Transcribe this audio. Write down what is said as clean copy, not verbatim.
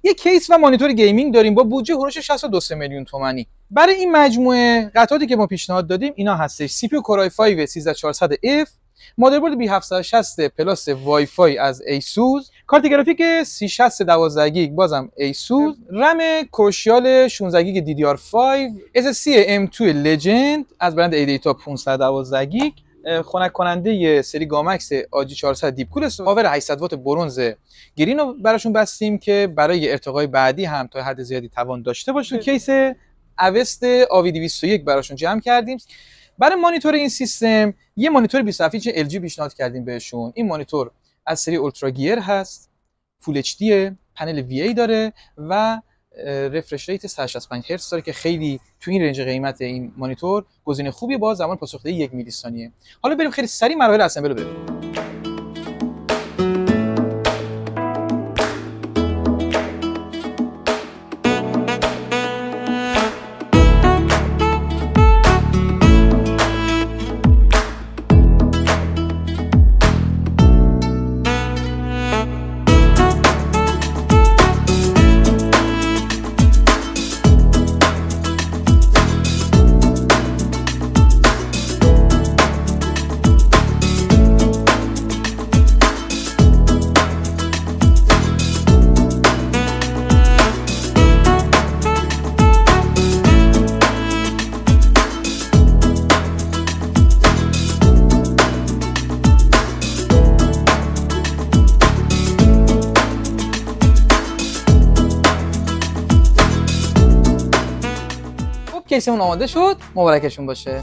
یه کیس و مانیتور گیمینگ داریم با بودجه هولوش 62 میلیون تومانی. برای این مجموعه قطعاتی که ما پیشنهاد دادیم اینا هستش: سی پی یو کورای 5 13400F، مادربرد B760 پلاس وای فای از ایسوس، کارت گرافیک 3060 12 گیگ بازم ایسوس، رم کروشیال 16 گیگ DDR5، SSD M2 لجند از برند ایدیتا 512 گیگ، خنک کننده سری گامکس آجی 400 دیپ کول، پاور 800 وات برنز گرین رو براشون بستیم که برای ارتقای بعدی هم تا حد زیادی توان داشته باشه. کیس اوست آوی 201 براشون جمع کردیم. برای مانیتور این سیستم یه مانیتور 27 اینچ LG پیشنهاد کردیم بهشون. این مانیتور از سری اولترا گیر هست، فول اچ دی، پنل وی ای داره و رفرش ریت 165 هرتز داره که خیلی تو این رنج قیمت این مانیتور گزینه خوبیه با زمان پاسخگویی 1 میلی ثانیه. حالا بریم خیلی سریع مراحل اسمبل رو ببینیم. کیسمون آماده شد، مبارکشون باشه.